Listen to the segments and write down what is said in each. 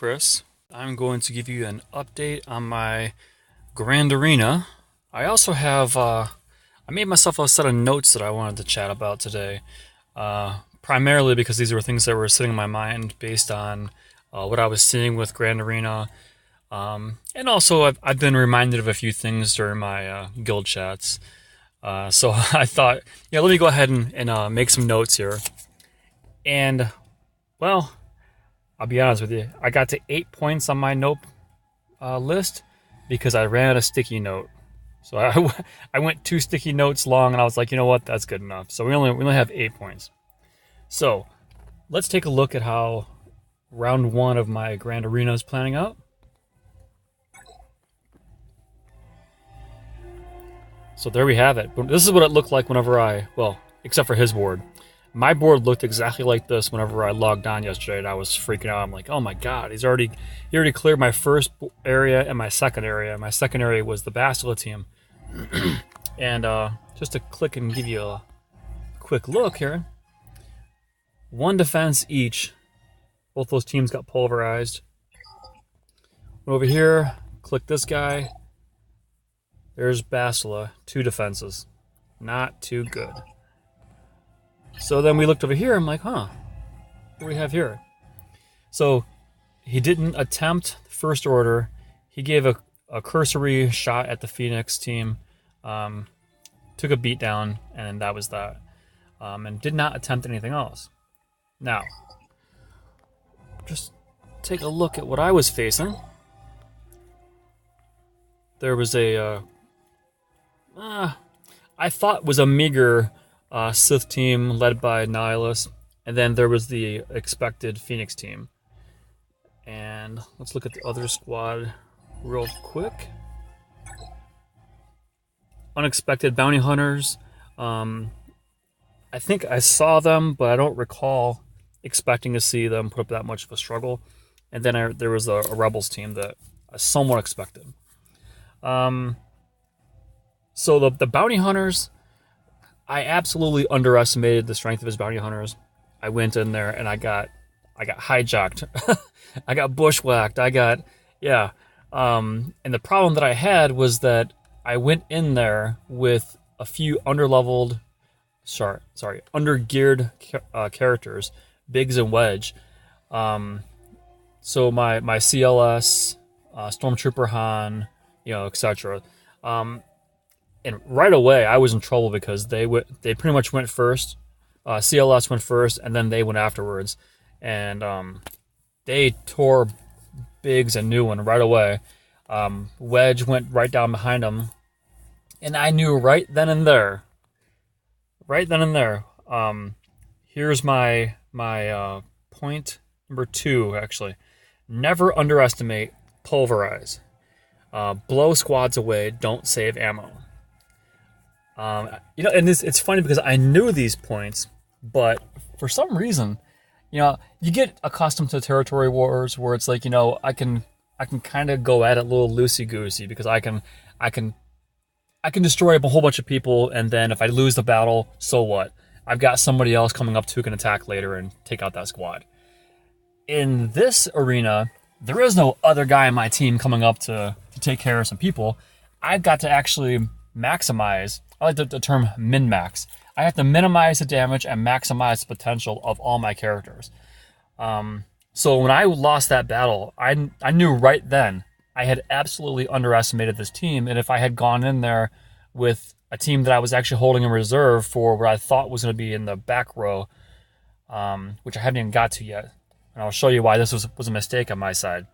Chris. I'm going to give you an update on my Grand Arena. I also have, I made myself a set of notes that I wanted to chat about today. Primarily because these were things that were sitting in my mind based on what I was seeing with Grand Arena. And also, I've been reminded of a few things during my guild chats. So I thought, let me go ahead and make some notes here. And, well, I'll be honest with you. I got to 8 points on my note list because I ran out of sticky note. So I went 2 sticky notes long, and I was like, you know what, that's good enough. So we only have 8 points. So let's take a look at how round 1 of my Grand Arena is planning out. So there we have it. This is what it looked like whenever except for his board. My board looked exactly like this whenever I logged on yesterday, and I was freaking out. I'm like, oh my god, he already cleared my first area and my second area. My second area was the Bastila team. And just to click and give you a quick look here, 1 defense each. Both those teams got pulverized. Over here, click this guy. There's Bastila, 2 defenses. Not too good. So then we looked over here, I'm like, what do we have here? So he didn't attempt First Order. He gave a cursory shot at the Phoenix team, took a beatdown, and that was that. And did not attempt anything else. Now, just take a look at what I was facing. There was I thought was a meager Sith team led by Nihilus, and then there was the expected Phoenix team. And let's look at the other squad real quick. Unexpected Bounty Hunters. I think I saw them, but I don't recall expecting to see them put up that much of a struggle. And then there was a Rebels team that I somewhat expected. So the Bounty Hunters, I absolutely underestimated the strength of his Bounty Hunters. I went in there and I got hijacked. I got bushwhacked. And the problem that I had was that I went in there with a few undergeared characters, Biggs and Wedge. So my CLS, Stormtrooper Han, etc. And right away, I was in trouble because they pretty much went first. CLS went first, and then they went afterwards. And they tore Biggs a new one right away. Wedge went right down behind him. And I knew right then and there, here's my point number 2, actually. Never underestimate pulverize. Blow squads away, don't save ammo. And it's funny because I knew these points, but for some reason, you get accustomed to territory wars where it's like, I can kind of go at it a little loosey-goosey because I can destroy a whole bunch of people, and then if I lose the battle, so what? I've got somebody else coming up who can attack later and take out that squad. In this arena, there is no other guy in my team coming up to take care of some people. I've got to actually maximize. I like the term min-max. I have to minimize the damage and maximize the potential of all my characters. So when I lost that battle, I knew right then I had absolutely underestimated this team, and if I had gone in there with a team that I was actually holding in reserve for what I thought was going to be in the back row, which I haven't even got to yet, and I'll show you why this was a mistake on my side.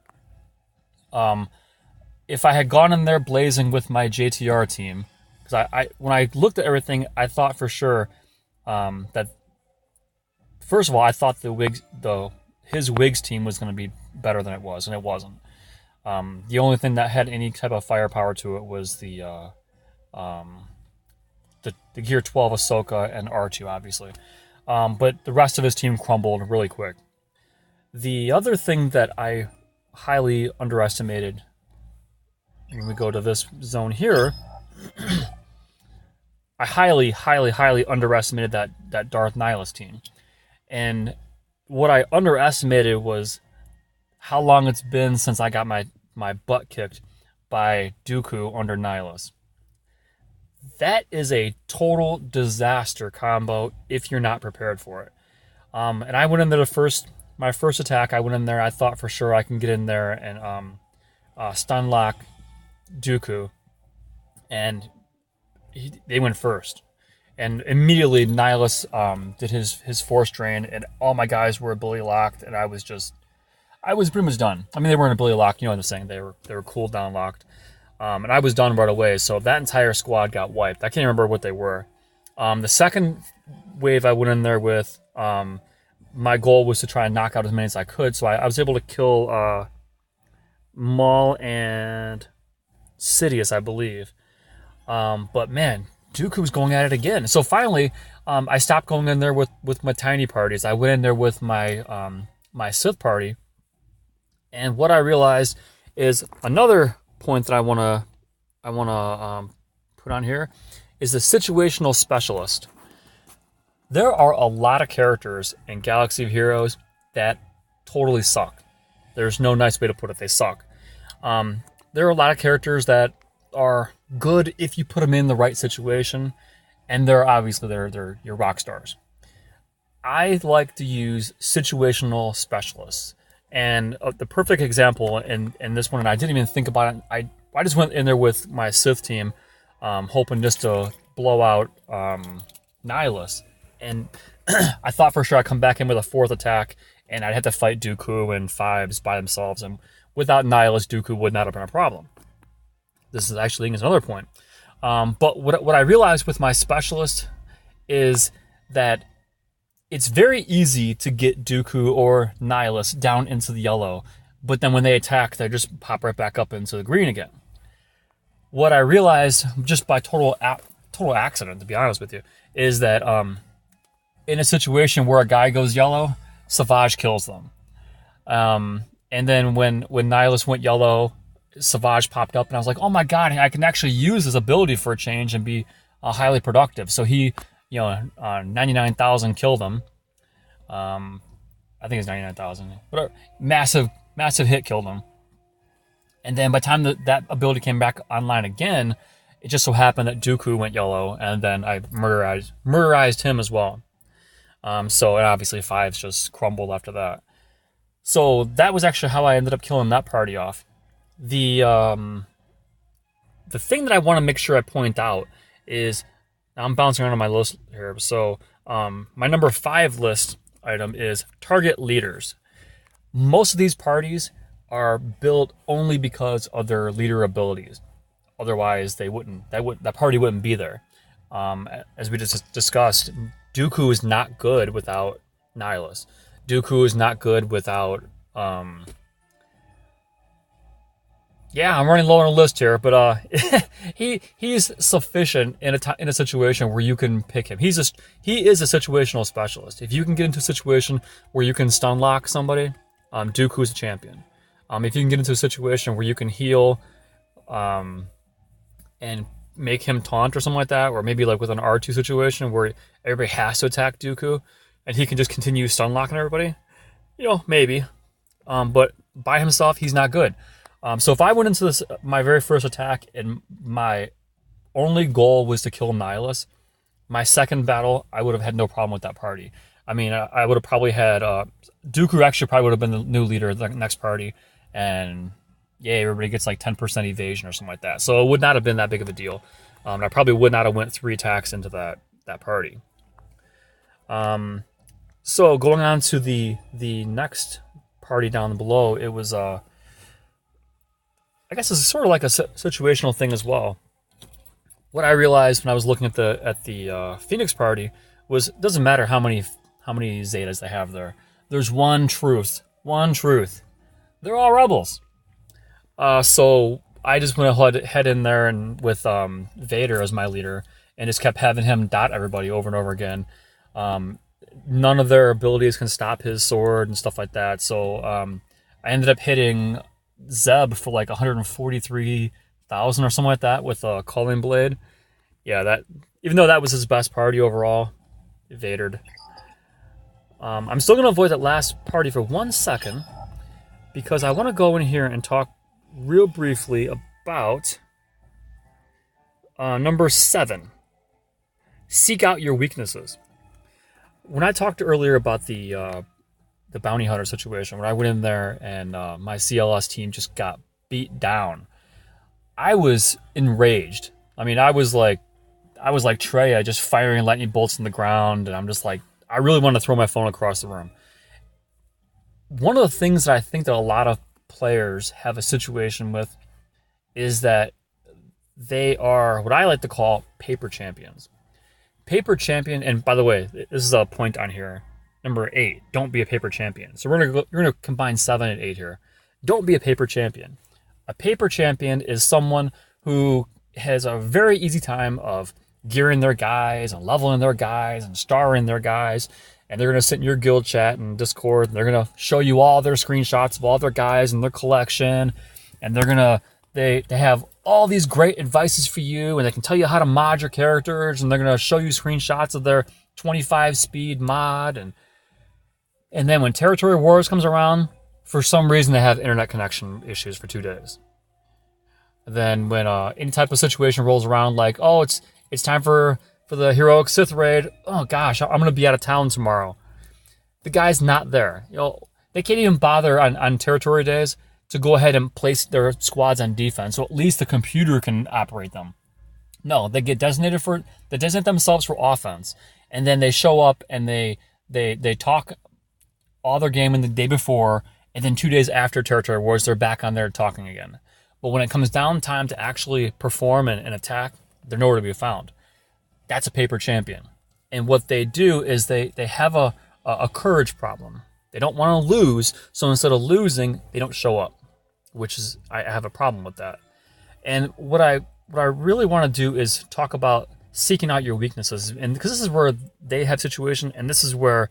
If I had gone in there blazing with my JTR team, because when I looked at everything, I thought for sure that, first of all, I thought his Wigs team was going to be better than it was, and it wasn't. The only thing that had any type of firepower to it was the Gear 12 Ahsoka and R2, obviously. But the rest of his team crumbled really quick. The other thing that I highly underestimated, when we go to this zone here, I highly, highly, highly underestimated that Darth Nihilus team. And what I underestimated was how long it's been since I got my butt kicked by Dooku under Nihilus. That is a total disaster combo if you're not prepared for it. And I went in there my first attack. I went in there. I thought for sure I can get in there and stun lock Dooku, and they went first. And immediately Nihilus did his force drain, and all my guys were ability locked, and I was pretty much done. I mean, they weren't ability locked, you know what I'm saying? They were cooldown locked. And I was done right away, so that entire squad got wiped. I can't remember what they were. The second wave I went in there with, my goal was to try and knock out as many as I could, so I was able to kill Maul and Sidious, I believe. But man, Dooku was going at it again. So finally, I stopped going in there with my tiny parties. I went in there with my my Sith party, and what I realized is another point that I wanna put on here is the situational specialist. There are a lot of characters in Galaxy of Heroes that totally suck. There's no nice way to put it. They suck. There are a lot of characters that are good if you put them in the right situation, and they're your rock stars. I like to use situational specialists, and the perfect example in this one, and I didn't even think about it. I just went in there with my Sith team, hoping just to blow out Nihilus, and I thought for sure I'd come back in with a fourth attack, and I'd have to fight Dooku and Fives by themselves, and without Nihilus, Dooku would not have been a problem. This is actually another point. But what I realized with my specialist is that it's very easy to get Dooku or Nihilus down into the yellow, but then when they attack, they just pop right back up into the green again. What I realized, just by total accident, to be honest with you, is that in a situation where a guy goes yellow, Savage kills them. And then when Nihilus went yellow, Savage popped up, and I was like, oh my god, I can actually use his ability for a change and be highly productive. So he, 99,000 killed him. I think it's 99,000. Whatever. Massive hit killed him. And then by the time that ability came back online again, it just so happened that Dooku went yellow, and then I murderized him as well. And obviously Fives just crumbled after that. So that was actually how I ended up killing that party off. The thing that I want to make sure I point out is, I'm bouncing around on my list here. So my number 5 list item is target leaders. Most of these parties are built only because of their leader abilities. Otherwise, that party wouldn't be there. As we just discussed, Dooku is not good without Nihilus. Dooku is not good without. Yeah, I'm running low on a list here, but he's sufficient in a situation where you can pick him. He is a situational specialist. If you can get into a situation where you can stun lock somebody, Dooku's a champion. If you can get into a situation where you can heal, and make him taunt or something like that, or maybe like with an R2 situation where everybody has to attack Dooku, and he can just continue stun locking everybody, maybe. But by himself, he's not good. So if I went into my very first attack and my only goal was to kill Nihilus, my second battle, I would have had no problem with that party. I mean, I would have probably had Dooku actually probably would have been the new leader of the next party, and everybody gets like 10% evasion or something like that. So it would not have been that big of a deal. I probably would not have went 3 attacks into that party. So going on to the next party down below, it was I guess it's sort of like a situational thing as well. What I realized when I was looking at the Phoenix party was it doesn't matter how many Zetas they have there. There's one truth. They're all rebels. So I just went ahead in there and with Vader as my leader, and just kept having him dot everybody over and over again. None of their abilities can stop his sword and stuff like that. So I ended up hitting Zeb for like 143,000 or something like that with a Culling Blade. Yeah, that, even though that was his best party overall, Vadered. I'm still going to avoid that last party for 1 second, because I want to go in here and talk real briefly about number 7. Seek out your weaknesses. When I talked earlier about the bounty hunter situation, when I went in there and my CLS team just got beat down, I was enraged. I mean, I was like Trey, just firing lightning bolts in the ground, and I'm just like, I really wanted to throw my phone across the room. One of the things that I think that a lot of players have a situation with is that they are what I like to call paper champions. Paper champion, and by the way, this is a point on here. Number 8, don't be a paper champion. So you're gonna combine 7 and 8 here. Don't be a paper champion. A paper champion is someone who has a very easy time of gearing their guys and leveling their guys and starring their guys, and they're gonna sit in your guild chat and Discord, and they're gonna show you all their screenshots of all their guys and their collection, and they have all these great advices for you, and they can tell you how to mod your characters, and they're gonna show you screenshots of their 25 speed mod, and then when Territory Wars comes around, for some reason they have internet connection issues for 2 days. Then when any type of situation rolls around, like, oh, it's time for the Heroic Sith raid, oh gosh, I'm gonna be out of town tomorrow. The guy's not there. They can't even bother on territory days to go ahead and place their squads on defense, so at least the computer can operate them. No, they designate themselves for offense, and then they show up and they talk all their game in the day before, and then 2 days after Territory Wars, they're back on there talking again. But when it comes down time to actually perform and attack, they're nowhere to be found. That's a paper champion. And what they do is they have a courage problem. They don't want to lose, so instead of losing, they don't show up, which is, I have a problem with that. And what I really want to do is talk about seeking out your weaknesses, and because this is where they have situation, and this is where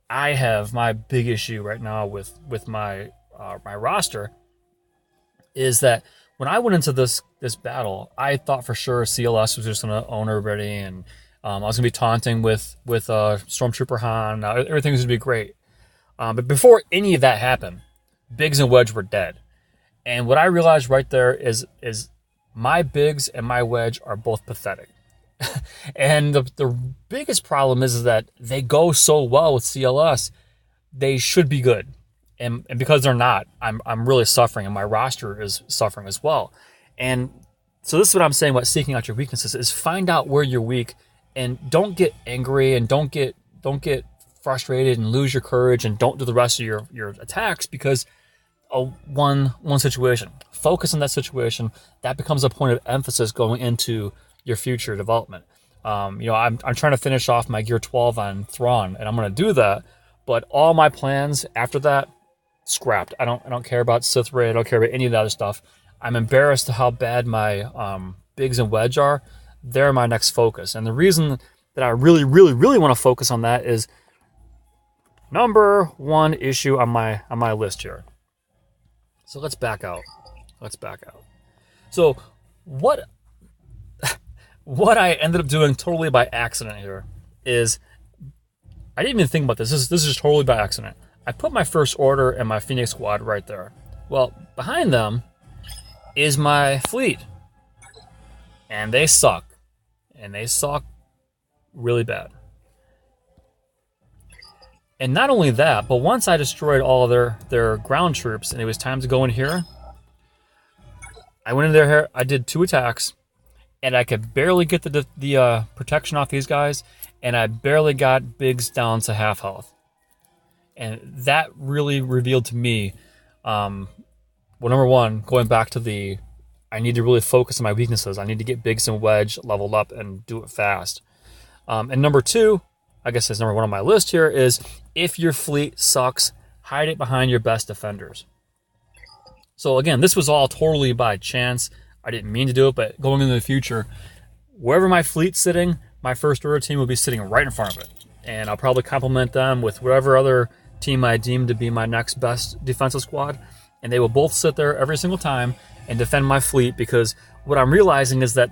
I have my big issue right now with my roster, is that when I went into this battle, I thought for sure CLS was just going to own everybody, and I was going to be taunting with Stormtrooper Han. Everything was going to be great. But before any of that happened, Biggs and Wedge were dead. And what I realized right there is my Biggs and my Wedge are both pathetic. And the biggest problem is that they go so well with CLS, they should be good. And because they're not, I'm really suffering, and my roster is suffering as well. And so this is what I'm saying about seeking out your weaknesses, is find out where you're weak, and don't get angry, and don't get frustrated and lose your courage, and don't do the rest of your attacks because of one situation. Focus on that situation. That becomes a point of emphasis going into your future development. I'm trying to finish off my Gear 12 on Thrawn, and I'm going to do that. But all my plans after that, scrapped. I don't care about Sith Raid. I don't care about any of the other stuff. I'm embarrassed to how bad my Biggs and Wedge are. They're my next focus, and the reason that I really, really, really want to focus on that is number 1 issue on my list here. So let's back out. So what I ended up doing totally by accident here is, I didn't even think about this. This is totally by accident. I put my First Order and my Phoenix Squad right there. Well, behind them is my fleet. And they suck. And they suck really bad. And not only that, but once I destroyed all of their ground troops and it was time to go in here, I went in there, I did 2 attacks, and I could barely get the protection off these guys, and I barely got Biggs down to half health. And that really revealed to me, well, number 1, going back to I need to really focus on my weaknesses. I need to get Biggs and Wedge leveled up and do it fast. And number 2, I guess that's number 1 on my list here, is if your fleet sucks, hide it behind your best defenders. So again, this was all totally by chance. I didn't mean to do it, but going into the future, wherever my fleet's sitting, my First Order team will be sitting right in front of it. And I'll probably complement them with whatever other team I deem to be my next best defensive squad. And they will both sit there every single time and defend my fleet, because what I'm realizing is that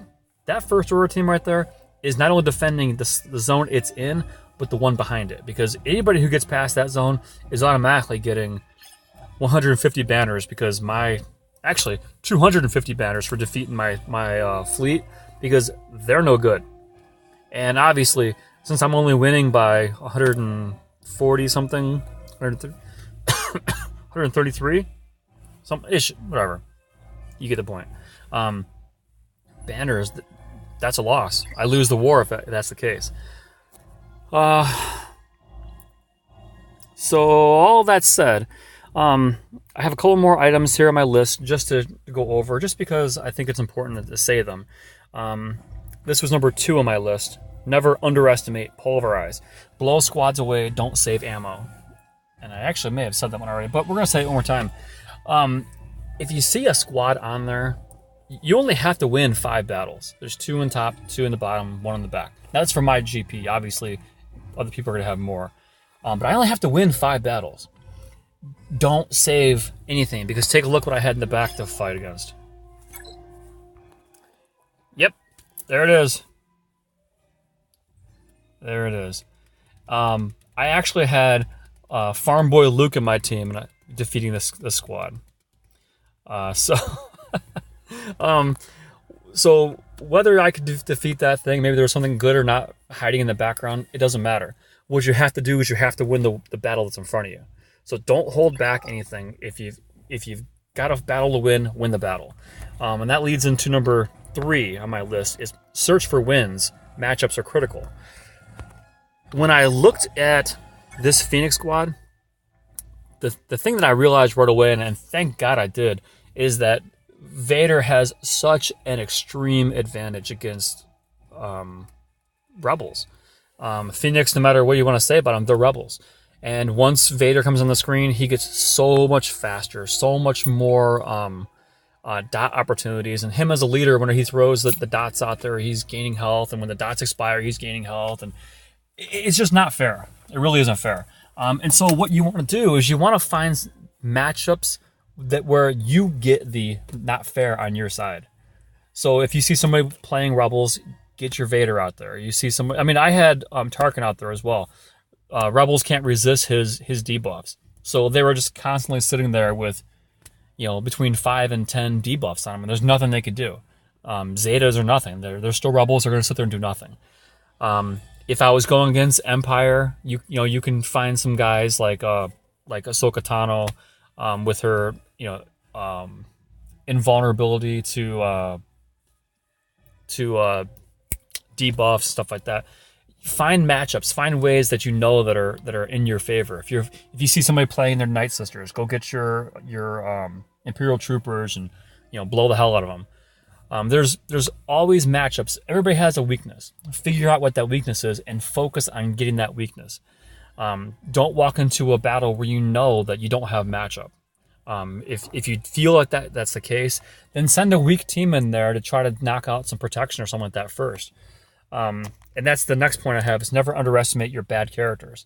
First Order team right there is not only defending the zone it's in, but the one behind it. Because anybody who gets past that zone is automatically getting 150 banners because actually 250 banners for defeating my fleet because they're no good. And obviously, since I'm only winning by 140 something, 133, some ish, whatever. You get the point. Banners, that's a loss. I lose the war if that's the case. So all that said, I have a couple more items here on my list just to go over, just because I think it's important to say them. This was number 2 on my list. Never underestimate Pulverize. Blow squads away, don't save ammo. And I actually may have said that one already, but we're going to say it one more time. If you see a squad on there, you only have to win 5 battles. There's 2 in top, 2 in the bottom, 1 in the back. That's for my GP. Obviously, other people are going to have more. But I only have to win 5 battles. Don't save anything, because take a look what I had in the back to fight against. Yep, there it is. There it is. I actually had Farm Boy Luke in my team and defeating this squad. So whether I could defeat that thing, maybe there was something good or not hiding in the background, it doesn't matter. What you have to do is you have to win the battle that's in front of you. So don't hold back anything. If you've got a battle to win the battle. And that leads into number 3 on my list is search for wins. Matchups are critical. When I looked at this Phoenix squad, the thing that I realized right away, and thank God I did, is that Vader has such an extreme advantage against Rebels. Phoenix, no matter what you want to say about them, they're Rebels. And once Vader comes on the screen, he gets so much faster, so much more dot opportunities. And him as a leader, when he throws the dots out there, he's gaining health. And when the dots expire, he's gaining health. And it's just not fair. It really isn't fair. And so what you want to do is you want to find matchups where you get the not fair on your side. So if you see somebody playing Rebels, get your Vader out there. You see somebody, I mean, I had Tarkin out there as well. Rebels can't resist his debuffs. So they were just constantly sitting there with, between 5 and 10 debuffs on them, and there's nothing they could do. Zetas are nothing. They're still Rebels. They're going to sit there and do nothing. If I was going against Empire, you can find some guys like Ahsoka Tano, with her invulnerability to debuffs, stuff like that. Find matchups, find ways that that are in your favor. If you see somebody playing their Night Sisters, go get your Imperial Troopers and blow the hell out of them. There's always matchups. Everybody has a weakness. Figure out what that weakness is and focus on getting that weakness. Don't walk into a battle where you know that you don't have matchup. If you feel like that's the case, then send a weak team in there to try to knock out some protection or something like that first. And that's the next point I have, is never underestimate your bad characters.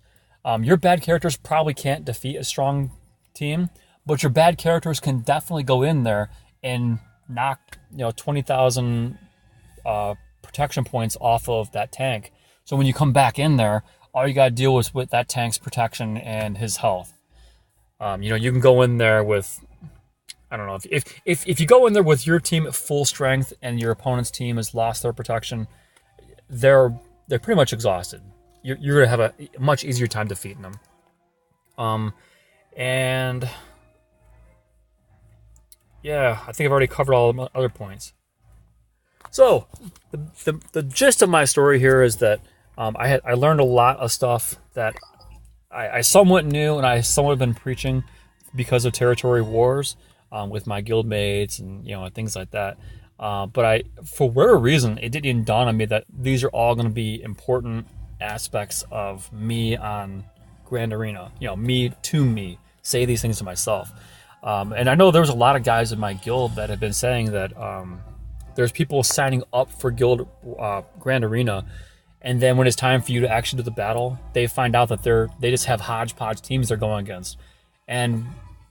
Your bad characters probably can't defeat a strong team, but your bad characters can definitely go in there and knock 20,000 protection points off of that tank. So when you come back in there, all you got to deal with that tank's protection and his health. You can go in there with, I don't know, if you go in there with your team at full strength and your opponent's team has lost their protection, they're pretty much exhausted. You're going to have a much easier time defeating them. And yeah, I think I've already covered all the other points. So the gist of my story here is that I learned a lot of stuff that I somewhat knew and I somewhat been preaching because of territory wars with my guild mates and things like that. But for whatever reason, it didn't even dawn on me that these are all going to be important aspects of me on Grand Arena. Me, say these things to myself. And I know there's a lot of guys in my guild that have been saying that there's people signing up for guild Grand Arena, and then when it's time for you to actually do the battle, they find out that they just have hodgepodge teams they're going against. And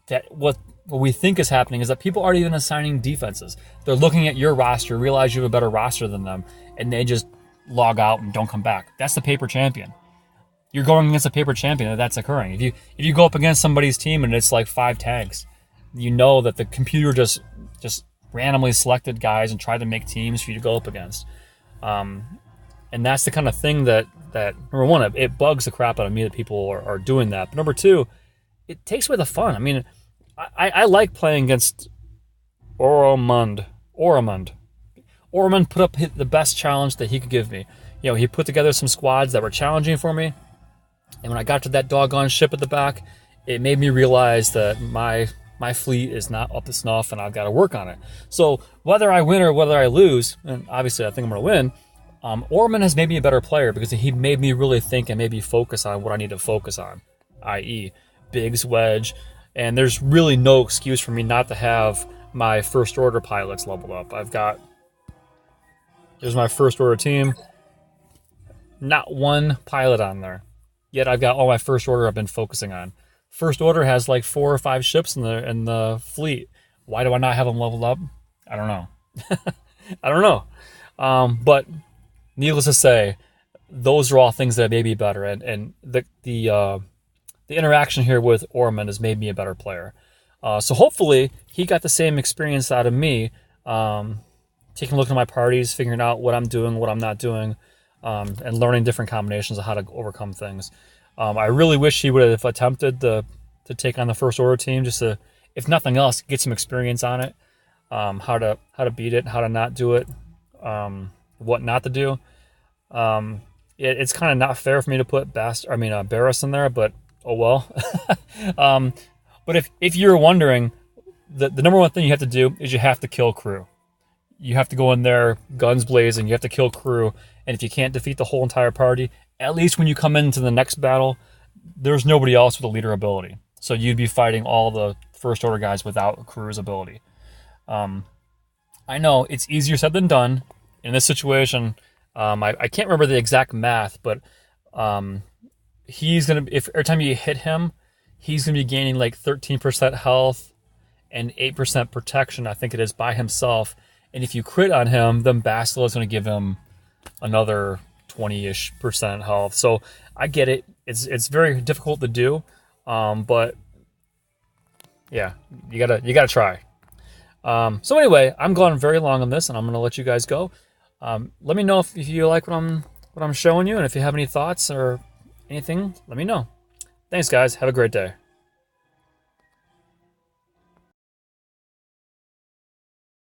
that what we think is happening is that people aren't even assigning defenses. They're looking at your roster, realize you have a better roster than them, and they just log out and don't come back. That's the paper champion. you're going against a paper champion that's occurring. If you go up against somebody's team and it's like 5 tanks, you know that the computer just randomly selected guys and tried to make teams for you to go up against. And that's the kind of thing that number one, it bugs the crap out of me that people are doing that. But number two, it takes away the fun. I mean, I like playing against Oromund. Oromund put up the best challenge that he could give me. You know, he put together some squads that were challenging for me. And when I got to that doggone ship at the back, it made me realize that my fleet is not up to snuff and I've got to work on it. So whether I win or whether I lose, and obviously I think I'm going to win, Oromund has made me a better player because he made me really think and made me focus on what I need to focus on, i.e. Biggs, Wedge, and there's really no excuse for me not to have my first order pilots leveled up. Here's my first order team, not one pilot on there. Yet I've got all my first order I've been focusing on. First order has like 4 or 5 ships in the fleet. Why do I not have them leveled up? I don't know. I don't know. But needless to say, those are all things that made me better. And the interaction here with Oromund has made me a better player. So hopefully he got the same experience out of me, taking a look at my parties, figuring out what I'm doing, what I'm not doing, and learning different combinations of how to overcome things. I really wish he would have attempted to take on the first order team, just to, if nothing else, get some experience on it, how to beat it, how to not do it, what not to do. It's kind of not fair for me to put Barriss in there, but oh well. But if you're wondering, the number one thing you have to do is you have to kill crew. You have to go in there, guns blazing, you have to kill crew, and if you can't defeat the whole entire party, at least when you come into the next battle, there's nobody else with a leader ability. So you'd be fighting all the first order guys without crew's ability. I know it's easier said than done. In this situation, I can't remember the exact math, but he's gonna, if every time you hit him, he's gonna be gaining like 13% health and 8% protection, I think it is, by himself. And if you crit on him, then Bastila is gonna give him another 20-ish% health. So I get it. It's very difficult to do, but yeah, you gotta try. So anyway, I'm going very long on this, and I'm gonna let you guys go. Let me know if you like what I'm showing you, and if you have any thoughts or anything, let me know. Thanks, guys. Have a great day.